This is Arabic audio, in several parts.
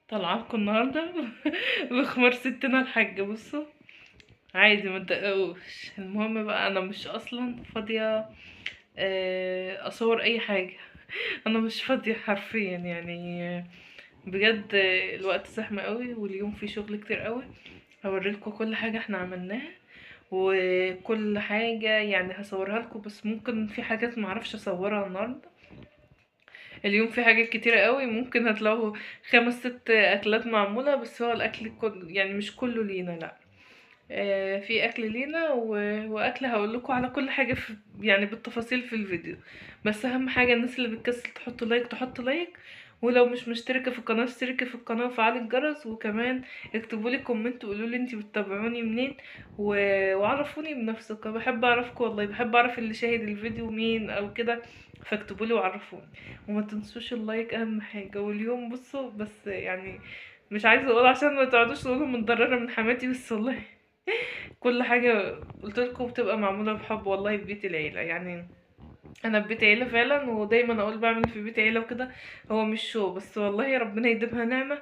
طالعه لكم النهارده بخمار ستنا الحاجه. بصوا، عادي ما تدققوش. المهم بقى انا مش اصلا فاضيه اصور اي حاجه. انا مش فاضيه حرفيا يعني. بجد الوقت زحمه قوي واليوم فيه شغل كتير قوي. هوريلكم كل حاجه احنا عملناها وكل حاجه يعني هصورها لكم، بس ممكن في حاجات معرفش اصورها النهارده. اليوم في حاجات كتيرة قوي، ممكن هتلاقوا 5 6 اكلات معمولة، بس هو الاكل كله يعني مش كله لينا، لا. في اكل لينا واكل هقول لكم على كل حاجة يعني بالتفاصيل في الفيديو. بس اهم حاجة الناس اللي بتكسل تحط لايك تحط لايك، ولو مش مشتركة في القناة اشتركي في القناة وفعلي الجرس، وكمان اكتبوا لي كومنت وقولوا لي انتي بتتابعوني منين وعرفوني بنفسكم. بحب اعرفكم والله، بحب اعرف اللي شاهد الفيديو مين او كده، فاكتبوا لي وعرفوني. وما تنسوش اللايك اهم حاجة. واليوم بصوا بس يعني مش عايزة اقول عشان ما تقعدوش تقولوا متضررة من حماتي، بس والله كل حاجة قلت لكم بتبقى معمولة بحب والله في بيت العيلة يعني. انا في بيت عيلة فعلا، ودايما اقول بعمل في بيت عيلة وكده. هو مش شو بس، والله ربنا يديمها نعمة.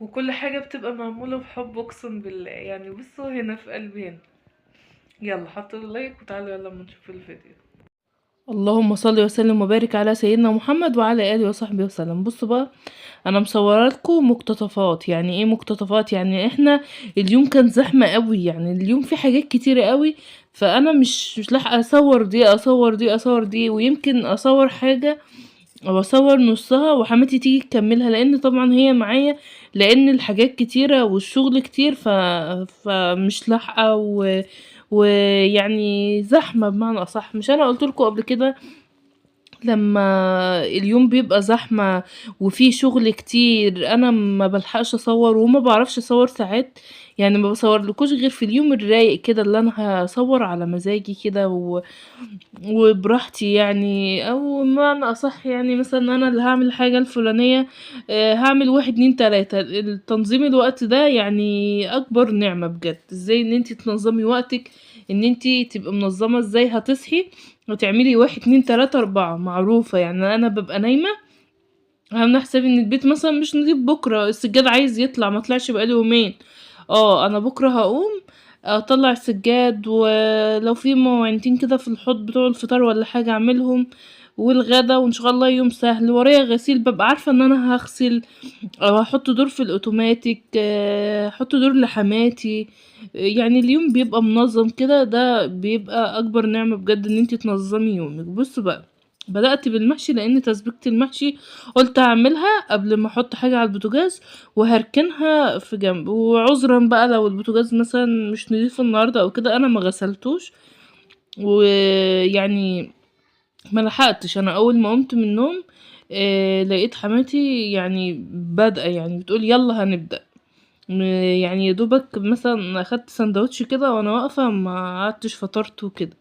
وكل حاجة بتبقى معمولة بحب اقسم بالله يعني. بصوا هنا في قلبي هنا. يلا حطوا اللايك وتعالوا يلا اما نشوف الفيديو. اللهم صل وسلم وبارك على سيدنا محمد وعلى اله وصحبه وسلم. بصوا بقى، انا مصوره لكم مقتطفات. يعني ايه مقتطفات؟ يعني احنا اليوم كان زحمه قوي، يعني اليوم في حاجات كتيره قوي. فانا مش لاحقه اصور دي اصور دي اصور دي، ويمكن اصور حاجه او اصور نصها وحماتي تيجي تكملها، لان طبعا هي معايا، لان الحاجات كتيره والشغل كتير فمش لاحقه ويعني زحمه بمعنى اصح. مش انا قلت لكم قبل كده لما اليوم بيبقى زحمة وفي شغل كتير انا ما بلحقش اصور وما بعرفش اصور ساعات. يعني ما بصور لكوش غير في اليوم الرايق كده اللي انا هصور على مزاجي كده وبراحتي يعني. او معنى اصح يعني مثلا انا اللي هعمل الحاجة الفلانية، هعمل 1 2 3 التنظيم الوقت ده يعني اكبر نعمة بجد. ازاي ان انتي تنظمي وقتك، ان انتي تبقى منظمة ازاي هتصحي وتعملي 1 2 3 4 معروفة. يعني انا ببقى نايمة عاملة حسابي ان البيت مثلا مش نضيف، بكرة السجاد عايز يطلع ما طلعش بقاله يومين، انا بكرة هقوم اطلع السجاد، ولو في مواعينتين كده في الحوض بتوع الفطار ولا حاجة اعملهم، والغدا. وان شاء الله يوم سهل ورايا غسيل ببقى عارفة ان انا هغسل او هحط دور في الاوتوماتيك، احط دور لحماتي. يعني اليوم بيبقى منظم كده، ده بيبقى اكبر نعمة بجد ان انتي تنظمي يومك. بصوا بقى، بدأت بالمحشي لان تسبيكة المحشي قلت اعملها قبل ما احط حاجة على البوتاجاز، وهركنها في جنب. وعذرا بقى لو البوتاجاز مثلا مش نضيف النهاردة او كده، انا ما غسلتوش ويعني ما لحقتش. انا اول ما قمت من النوم لقيت حماتي يعني بادئه يعني بتقول يلا هنبدأ. يعني يا دوبك مثلا اخدت سندوتش كده وانا واقفه، ما قعدتش فطرت وكده،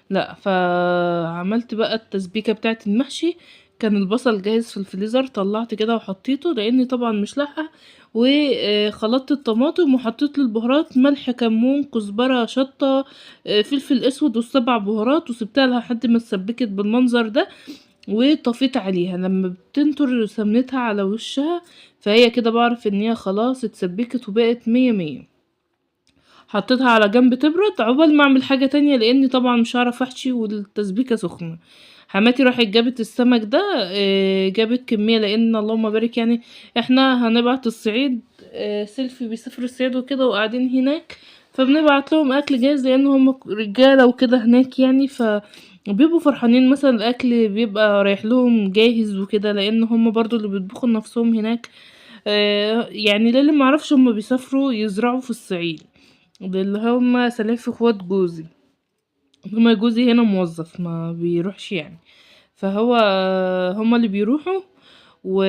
لا. فعملت بقى التسبيكه بتاعه المحشي. كان البصل جاهز في الفريزر، طلعت كده وحطيته لاني طبعا مش لاحقه. وخلطت الطماطم وحطيت له البهارات: ملح كمون كزبره شطه فلفل اسود والسبع بهارات، وسبتها لحد ما اتسبكت بالمنظر ده. وطفيت عليها لما بتنطر سمنتها على وشها، فهي كده بعرف ان هي خلاص اتسبكت وبقت 100 100. حطيتها على جنب تبرد عقبال ما اعمل حاجة تانية، لاني طبعا مش هعرف احشي والتسبيكة سخنة. حماتي راحت جابت السمك ده، جابت كمية لان اللهم بارك يعني. احنا هنبعت الصعيد، سيلفي بيسافروا الصعيد وكده وقاعدين هناك، فبنبعت لهم اكل جاهز لان هم رجالة وكده هناك يعني. بيبقوا فرحانين مثلا الاكل بيبقى رايح لهم جاهز وكده، لان هم برضو اللي بيطبخوا لنفسهم هناك. يعني للي معرفش، هم بيسافروا يزرعوا في الصعيد، اللي هم سلاف اخوات جوزي. هما جوزي هنا موظف ما بيروحش يعني، فهو هما اللي بيروحوا و...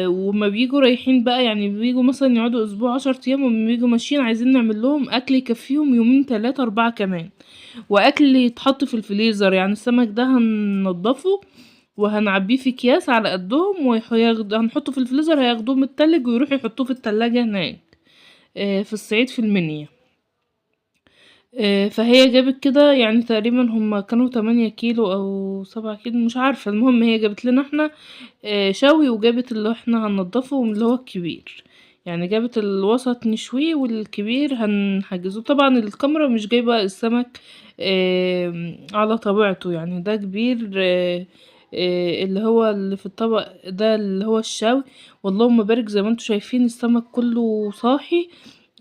وما بيجوا رايحين بقى يعني بيجوا مثلا يقعدوا اسبوع 10 ايام، وما بيجوا ماشيين عايزين نعمل لهم اكل يكفيهم يومين 3 4 كمان، واكل يتحط في الفريزر. يعني السمك ده هننضفه وهنعبيه في اكياس على قدهم هنحطه في الفريزر، هياخدوه من التلج ويروحوا يحطوه في التلاجة هناك في الصعيد في المنيا. فهي جابت كده يعني تقريبا هما كانوا 8 كيلو او 7 كيلو مش عارفة. المهم هي جابت لنا احنا شوي، وجابت اللي احنا هننضفه اللي هو الكبير. يعني جابت الوسط نشويه والكبير هنحجزه. طبعا الكاميرا مش جايبة السمك على طبيعته، يعني ده كبير اللي هو اللي في الطبق ده اللي هو الشوي. واللهم بارك زي ما انتوا شايفين السمك كله صاحي.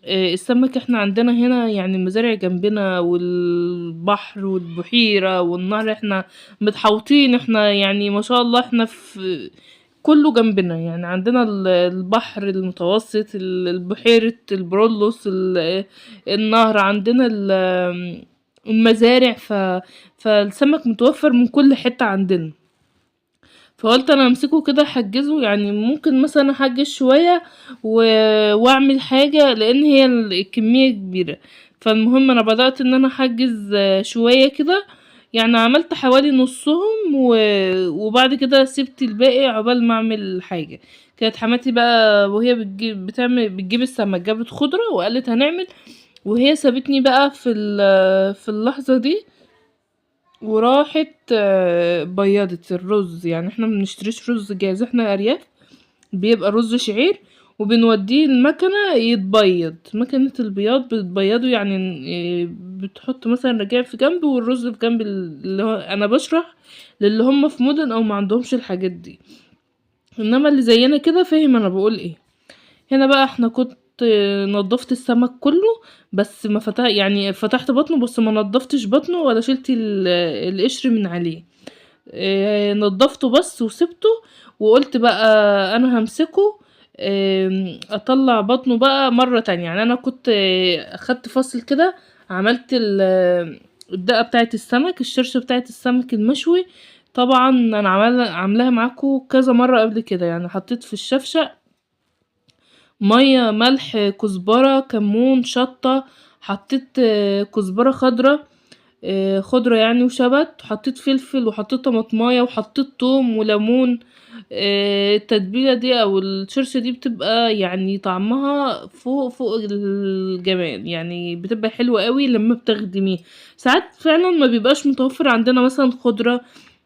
السمك احنا عندنا هنا يعني المزارع جنبنا والبحر والبحيرة والنهر، احنا متحوطين، احنا يعني ما شاء الله احنا في كله جنبنا، يعني عندنا البحر المتوسط، بحيرة البرولوس، النهر عندنا، المزارع، فالسمك متوفر من كل حتة عندنا. فقلت انا امسكه كده احجزه، يعني ممكن مثلا احجز شوية واعمل حاجة، لان هي الكمية كبيرة. فالمهم انا بدأت ان انا احجز شوية كده، يعني عملت حوالي نصهم وبعد كده سبت الباقي عقبال ما اعمل حاجة. كانت حماتي بقى وهي بتجيب السمك، جابت خضرة وقالت هنعمل، وهي سابتني بقى في اللحظة دي، وراحت بيضت الرز. يعني احنا منشتريش رز جاهز، احنا ارياف، بيبقى رز شعير وبنوديه المكنة يتبيض، مكنة البياض بتبيضه، يعني بتحط مثلا رجاع في جنب والرز في جنب، اللي هو انا بشرح للي هم في مدن او ما عندهمش الحاجات دي، انما اللي زينا كده فاهم انا بقول ايه. هنا بقى احنا كنت نضفت السمك كله، بس ما يعني فتحت بطنه بس ما نضفتش بطنه ولا شلت القشر من عليه. نضفته بس وسبته، وقلت بقى انا همسكه اطلع بطنه بقى مرة تانية. يعني انا كنت اخدت فصل كده، عملت الدقة بتاعت السمك، الشرشة بتاعت السمك المشوي. طبعا انا عاملاها معاكم كذا مرة قبل كده، يعني حطيت في الشفشة مية، ملح، كزبرة، كمون، شطة، حطيت كزبرة خضرة يعني وشبت، حطيت فلفل وحطيت طماطمايه وحطيت توم وليمون. التتبيلة دي او الشرشة دي بتبقى يعني طعمها فوق الجمال، يعني بتبقى حلوة قوي لما بتخدميه. ساعات فعلا ما بيبقاش متوفر عندنا مثلا خضرة،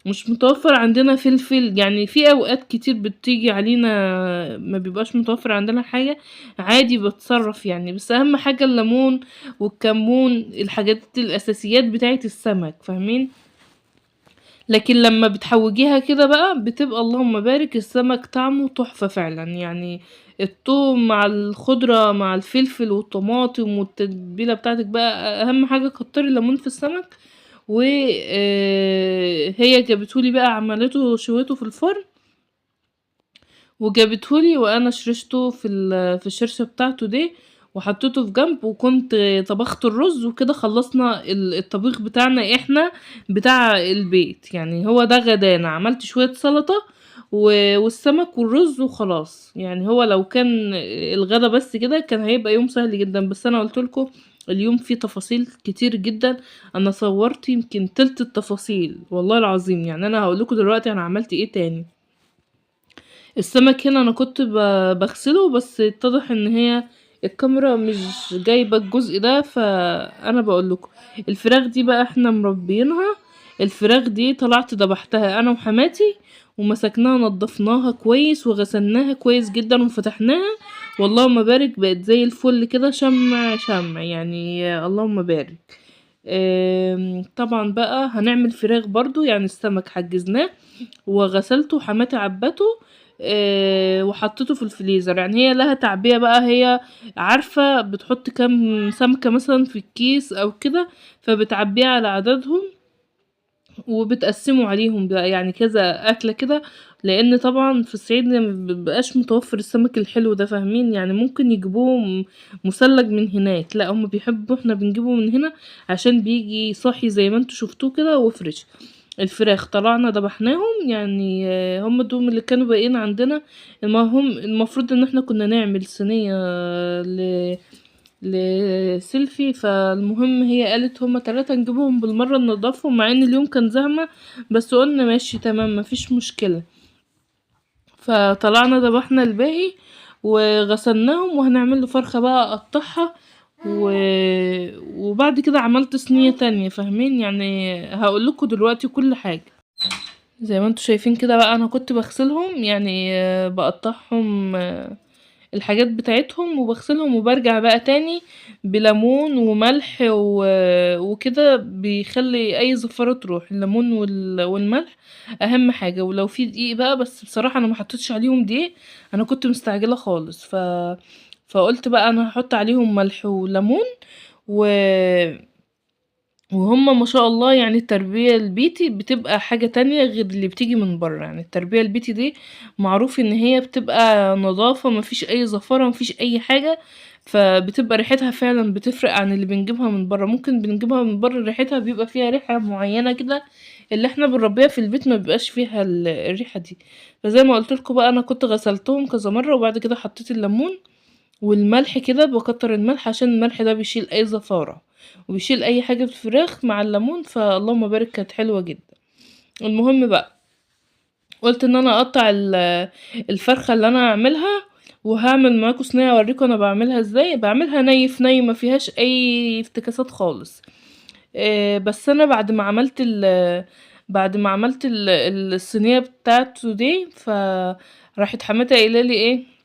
مش متوفر عندنا فلفل، يعني في اوقات كتير بتيجي علينا ما بيبقاش متوفر عندنا حاجة، عادي بتصرف يعني. بس اهم حاجة الليمون والكمون، الحاجات الاساسيات بتاعت السمك، فاهمين؟ لكن لما بتحوجيها كده بقى بتبقى اللهم بارك السمك طعمه تحفة فعلا. يعني الثوم مع الخضرة مع الفلفل والطماطم والتتبيلة بتاعتك بقى، اهم حاجة كتري الليمون في السمك. وهي جابتهولي بقى، عملته شويته في الفرن وجابتهولي، وانا شرشته في الشرشة بتاعته دي وحطيته في جنب، وكنت طبخت الرز وكده. خلصنا الطبيخ بتاعنا احنا بتاع البيت، يعني هو ده غدانا. عملت شوية سلطة والسمك والرز وخلاص. يعني هو لو كان الغدا بس كده كان هيبقى يوم سهل جدا، بس انا قلت لكم اليوم فيه تفاصيل كتير جدا. انا صورت يمكن تلت التفاصيل والله العظيم. يعني انا هقول لكم دلوقتي انا عملت ايه تاني. السمك هنا انا كنت بغسله، بس اتضح ان هي الكاميرا مش جايبه الجزء ده، فانا بقول لكم الفراخ دي بقى احنا مربينها. الفراخ دي طلعت ذبحتها انا وحماتي، ومسكناها نضفناها كويس وغسلناها كويس جدا وفتحناها، واللهم بارك بقت زي الفل كده، شمع يعني، اللهم بارك. طبعا بقى هنعمل فراخ برضو، يعني السمك حجزناه وغسلته، حماتي عبته وحطيته في الفريزر. يعني هي لها تعبئة بقى، هي عارفة بتحط كام سمكة مثلا في الكيس او كده، فبتعبيها على عددهم وبتقسموا عليهم بقى، يعني كذا اكلة كده. لان طبعا في الصعيد مبقاش متوفر السمك الحلو ده، فاهمين؟ يعني ممكن يجيبوه مثلج من هناك، لا هم بيحبوا احنا بنجيبه من هنا عشان بيجي صاحي زي ما انتوا شفتوه كده وفريش. الفراخ طلعنا ذبحناهم، يعني هم دول اللي كانوا باقيين عندنا. المفروض ان احنا كنا نعمل صينية لسيلفي، فالمهم هي قالت هما 3 نجيبهم بالمرة ننضفهم، مع ان اليوم كان زحمة، بس قلنا ماشي تمام مفيش مشكلة. فطلعنا ذبحنا الباقي وغسلناهم، وهنعمل له فرخة بقى اقطعها وبعد كده عملت صينية تانية، فاهمين؟ يعني هقول لكم دلوقتي كل حاجة. زي ما انتوا شايفين كده بقى انا كنت بغسلهم، يعني بقطعهم الحاجات بتاعتهم وبغسلهم وبرجع بقى تاني بليمون وملح وكده بيخلي اي زفارة تروح. الليمون والملح اهم حاجة، ولو في دقيق بقى، بس بصراحة انا ما حطيتش عليهم دقيق، انا كنت مستعجلة خالص فقلت بقى انا هحط عليهم ملح وليمون و... وهم ما شاء الله يعني التربية البيتي بتبقى حاجة تانية غير اللي بتيجي من بره. يعني التربية البيتي دي معروف ان هي بتبقى نظافة، مفيش اي زفارة مفيش اي حاجة، فبتبقى ريحتها فعلا بتفرق عن اللي بنجيبها من بره. ممكن بنجيبها من بره ريحتها بيبقى فيها ريحة معينة كده، اللي احنا بنربيها في البيت ما بيبقاش فيها الريحة دي. فزي ما قلت لكم بقى انا كنت غسلتهم كذا مرة، وبعد كده حطيت الليمون والملح كده، بكتر الملح عشان الملح ده بيشيل اي زفارة وبيشيل اي حاجة في الفراخ مع الليمون، فاللهم بارك كانت حلوة جدا. المهم بقى قلت ان انا اقطع الفرخة اللي انا هعملها، وهعمل معاكم صينية اوريكم انا بعملها ازاي. بعملها ني في ني، ما فيهاش اي افتكاسات خالص. بس انا بعد ما عملت الصينية بتاعته دي، فراحت حماتي قايله لي ايه،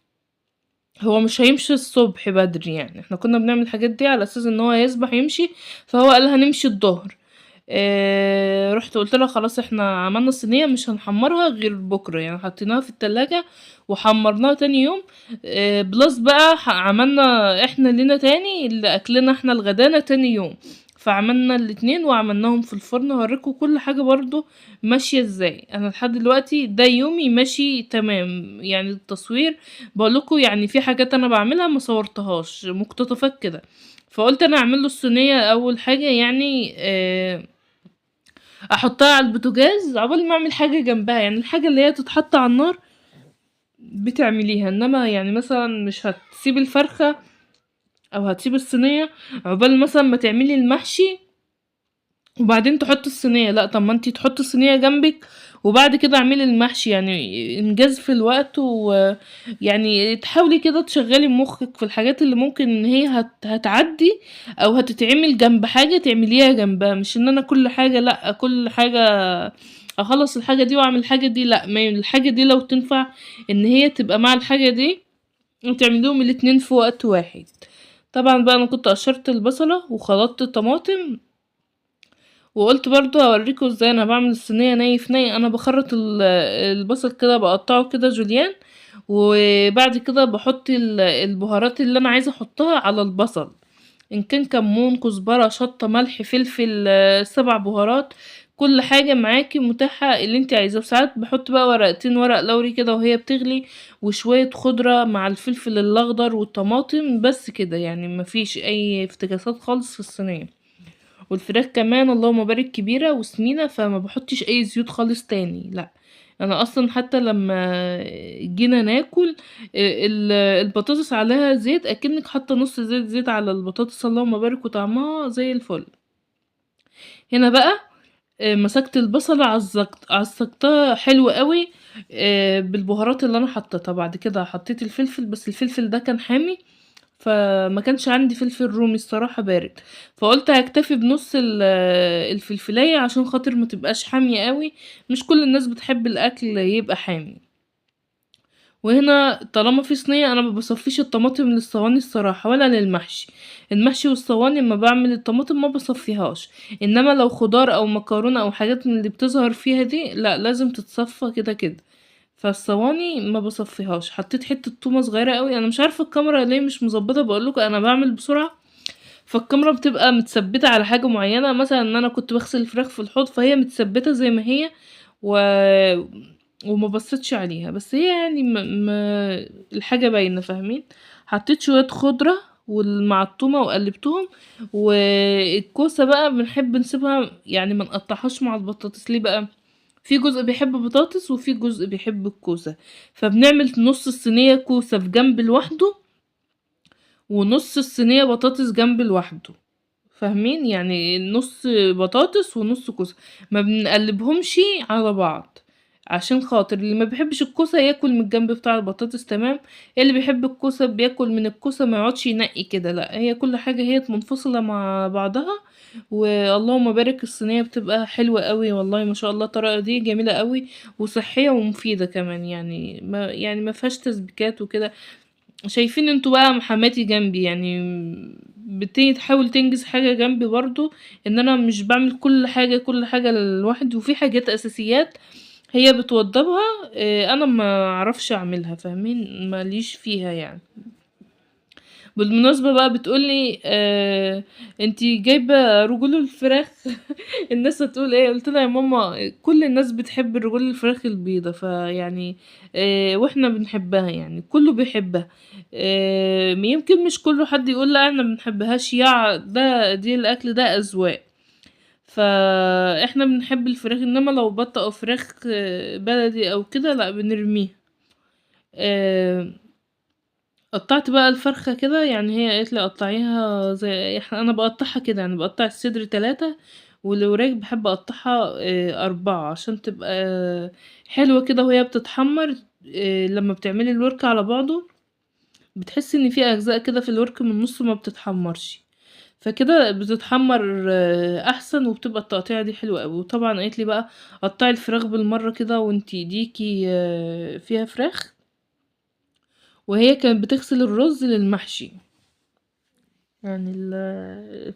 هو مش هيمشي الصبح بدري، يعني احنا كنا بنعمل الحاجات دي على اساس ان هو يصبح يمشي، فهو قال هنمشي الظهر. رحت قلت لها خلاص احنا عملنا الصينية مش هنحمرها غير بكرة، يعني حطيناها في التلاجة وحمرناها تاني يوم. بلس بقى عملنا احنا لينا تاني اللي اكلنا احنا الغدانا تاني يوم، فعملنا الاتنين وعملناهم في الفرن. هوريكم كل حاجة برضو ماشية ازاي. انا لحد دلوقتي ده يومي ماشي تمام، يعني التصوير بقولكوا يعني في حاجات انا بعملها ما صورتهاش مقتطفات كده. فقلت انا اعمل له الصينيه اول حاجه، يعني احطها على البوتاجاز عقبال ما اعمل حاجه جنبها، يعني الحاجه اللي هي تتحط على النار بتعمليها، انما يعني مثلا مش هتسيب الفرخه او هتسيب الصينيه عقبال مثلا ما تعملي المحشي وبعدين تحط الصينيه. لا، طب ما انتي تحطي الصينيه جنبك وبعد كده اعملي المحشي، يعني انجاز في الوقت. ويعني تحاولي كده تشغلي مخك في الحاجات اللي ممكن ان هي هتعدي او هتتعمل جنب حاجه تعمليها جنبها، مش ان انا كل حاجه، لا كل حاجه اخلص الحاجه دي واعمل الحاجه دي، لا، ما الحاجه دي لو تنفع ان هي تبقى مع الحاجه دي وتعمليهم الاتنين في وقت واحد. طبعا بقى انا كنت قشرت البصله وخلطت الطماطم، وقلت برضو هوريكم ازاي انا بعمل الصينيه ني في ني. انا بخرط البصل كده بقطعه كده جوليان، وبعد كده بحط البهارات اللي انا عايزه احطها على البصل، ان كان كمون كزبره شطه ملح فلفل، 7 بهارات، كل حاجه معاكي متاحه اللي انت عايزاه. وساعات بحط بقى ورقتين ورق لوري كده وهي بتغلي، وشويه خضره مع الفلفل الاخضر والطماطم، بس كده يعني مفيش اي افتكاسات خالص في الصينيه. والفراخ كمان اللهم بارك كبيرة وسمينة، فما بحطش اي زيوت خالص تاني، لا. انا اصلا حتى لما جينا ناكل البطاطس عليها زيت، اكنك حاطه نص زيت على البطاطس، اللهم بارك، وطعمها زي الفل. هنا بقى مسكت البصلة عصقتها حلو قوي بالبهارات اللي انا حطيتها. بعد كده حطيت الفلفل، بس الفلفل ده كان حامي، فما كانش عندي فلفل رومي الصراحة بارد، فقلت هكتفي بنص الفلفلاية عشان خاطر ما تبقاش حامية قوي، مش كل الناس بتحب الاكل يبقى حامي. وهنا طالما في صينية انا ما بصفيش الطماطم للصواني الصراحة ولا للمحشي. المحشي والصواني لما بعمل الطماطم ما بصفيهاش، انما لو خضار او مكرونة او حاجات من اللي بتظهر فيها دي لا، لازم تتصفى كده كده. فالصواني ما بصفيهاش. حطيت حته تومه صغيره قوي، انا مش عارفه الكاميرا ليه مش مظبطه، بقولكوا انا بعمل بسرعه، فالكاميرا بتبقى متثبته على حاجه معينه، مثلا ان انا كنت بغسل الفراخ في الحوض فهي متثبته زي ما هي و... وما بصيتش عليها، بس هي يعني الحاجه باينه، فاهمين. حطيت شويه خضره مع التومه وقلبتهم. والكوسه بقى بنحب نسيبها، يعني ما نقطعهاش مع البطاطس. ليه بقى؟ في جزء بيحب بطاطس وفي جزء بيحب الكوسة، فبنعمل نص الصينية كوسة في جنب لوحده ونص الصينية بطاطس جنب لوحده، فاهمين؟ يعني نص بطاطس ونص كوسة، ما بنقلبهمش على بعض، عشان خاطر اللي ما بيحبش الكوسة ياكل من الجنب بتاع البطاطس تمام، اللي بيحب الكوسة بياكل من الكوسة، ما يقعدش ينقي كده، لا، هي كل حاجة هي منفصلة مع بعضها. واللهم بارك الصينية بتبقى حلوة قوي والله، ما شاء الله الطريقة دي جميلة قوي وصحية ومفيدة كمان، يعني ما فيهاش تسبيكات وكده. شايفين انتوا بقى حماتي جنبي يعني بتيجي تحاول تنجز حاجة جنبي برضو، ان انا مش بعمل كل حاجة لوحدي، وفي حاجات اساسيات هي بتوضبها انا ما اعرفش اعملها، فاهمين؟ ماليش فيها يعني. بالمناسبة بقى بتقولي انتي جايبة رجول الفراخ الناس هتقول ايه؟ قلت لها يا ماما كل الناس بتحب رجول الفراخ البيضة، فيعني واحنا بنحبها يعني كله بيحبها. يمكن مش كل حد يقول لا احنا بنحبهاش، دي الاكل ده اذواق. فاحنا بنحب الفراخ، انما لو بط او فراخ بلدي او كده لا بنرميها. آه، قطعت بقى الفرخة كده، يعني هي قالت لي قطعيها زي انا بقطعها كده، يعني بقطع الصدر 3 والوراك بحب اقطعها 4 عشان تبقى حلوة كده وهي بتتحمر. لما بتعملي الورك على بعضه بتحسي ان في اجزاء كده في الورك من النص ما بتتحمرش، فكده بتتحمر احسن، وبتبقى التقطيعة دي حلوة اوي. وطبعا قالت لي بقى قطعي الفراخ بالمرة كده وانتي ايديكي فيها فراخ. وهي كانت بتغسل الرز للمحشي، يعني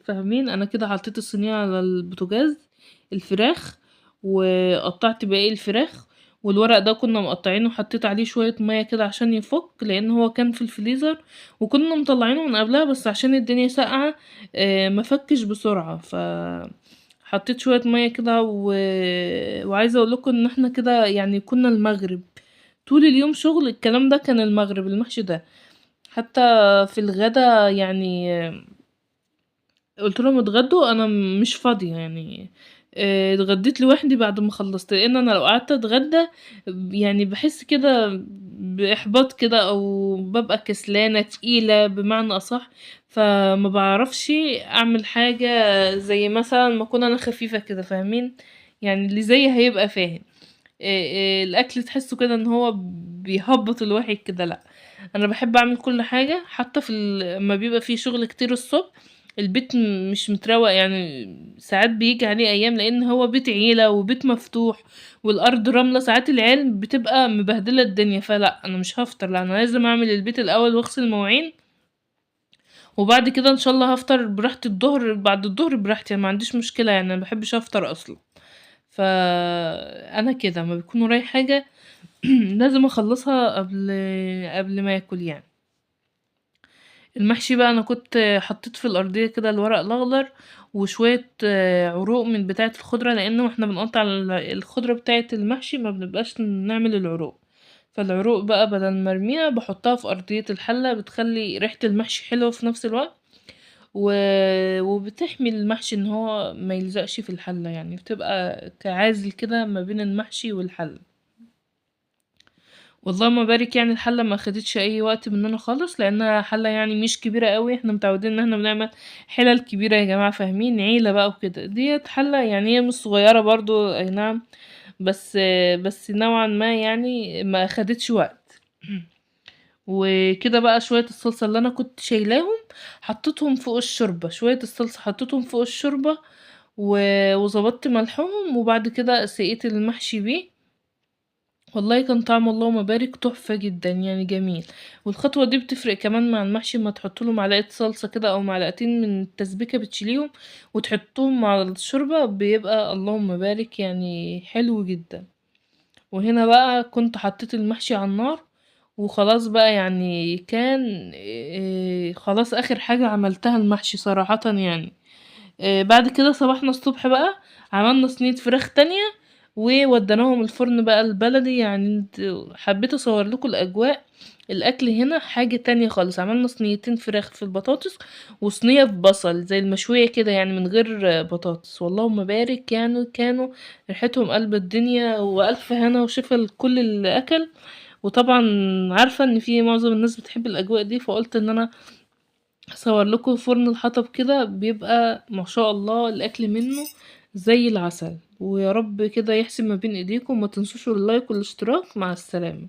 فاهمين؟ انا كده حطيت الصينية على البوتاجاز الفراخ، وقطعت باقي الفراخ، والورق ده كنا مقطعينه وحطيت عليه شوية مية كده عشان يفك، لان هو كان في الفريزر وكنا مطلعينه من قبلها، بس عشان الدنيا ساقعة مفكش بسرعة. حطيت شوية مية كده وعايزة اقول لكم ان احنا كده يعني كنا المغرب طول اليوم شغل. الكلام ده كان المغرب المحشي ده، حتى في الغدا يعني قلت لهم اتغدوا انا مش فاضيه يعني. اتغديت لوحدي بعد ما خلصت، لان انا لو قعدت اتغدى يعني بحس كده باحباط كده، او ببقى كسلانه تقيله بمعنى اصح، فما بعرفش اعمل حاجه زي مثلا ما اكون انا خفيفه كده، فاهمين؟ يعني اللي زي هيبقى فاهم. الاكل تحسه كده ان هو بيهبط الواحد كده، لا انا بحب اعمل كل حاجه، حتى في لما بيبقى فيه شغل كتير الصبح البيت مش متروق يعني. ساعات بيجي عليه ايام لان هو بيت عيله وبيت مفتوح والارض رمله، ساعات العيال بتبقى مبهدله الدنيا، فلا انا مش هفطر، لا انا لازم اعمل البيت الاول واغسل مواعين، وبعد كده ان شاء الله هفطر براحتي الظهر، بعد الظهر براحتي، أنا ما عنديش مشكله يعني، انا ما بحبش افطر اصلا. فانا كده ما بيكون ورايا حاجه لازم اخلصها قبل ما اكل يعني. المحشي بقى انا كنت حطيت في الارضيه كده الورق الاخضر وشويه عروق من بتاعه الخضره، لانه احنا بنقطع الخضره بتاعه المحشي ما بنبقاش نعمل العروق، فالعروق بقى بدل ما ارميها بحطها في ارضيه الحله، بتخلي ريحه المحشي حلوه في نفس الوقت و... وبتحمي المحشي ان هو ما يلزقش في الحله، يعني بتبقى كعازل كده ما بين المحشي والحله. والله ما بارك، يعني الحله ما خدتش اي وقت مننا خالص، لانها حله يعني مش كبيره قوي، احنا متعودين ان احنا بنعمل حلل كبيره يا جماعه، فاهمين؟ عيله بقى وكده، ديت حله يعني هي مش صغيره برضو اي نعم، بس نوعا ما يعني ما خدتش وقت. وكده بقى شويه الصلصه اللي انا كنت شايلاهم حطيتهم فوق الشوربه، شويه الصلصه حطيتهم فوق الشوربه وظبطت ملحهم، وبعد كده سقيت المحشي بيه. والله كان طعمه اللهم بارك تحفة جدا يعني جميل. والخطوة دي بتفرق كمان مع المحشي، ما تحطله معلقة صلصة كده او معلقتين من التسبيكة بتشيليهم وتحطهم مع الشوربة، بيبقى اللهم بارك يعني حلو جدا. وهنا بقى كنت حطيت المحشي على النار وخلاص بقى، يعني كان خلاص اخر حاجة عملتها المحشي صراحة يعني. بعد كده صباحنا الصبح بقى عملنا صينية فراخ تانية ووديناهم الفرن بقى البلدي، يعني حبيت اصور لكم الاجواء. الاكل هنا حاجة تانية خالص، عملنا صينيتين فراخ في البطاطس وصينية في بصل زي المشوية كده يعني من غير بطاطس، واللهم بارك يعني كانوا ريحتهم قلب الدنيا، والف هنا وشفا لكل اللي اكل. وطبعا عارفة ان في معظم الناس بتحب الاجواء دي، فقلت ان انا هصور لكم فرن الحطب كده بيبقى ما شاء الله الاكل منه زي العسل. ويا رب كده يحسن ما بين ايديكم، ما تنسوش اللايك والاشتراك. مع السلامة.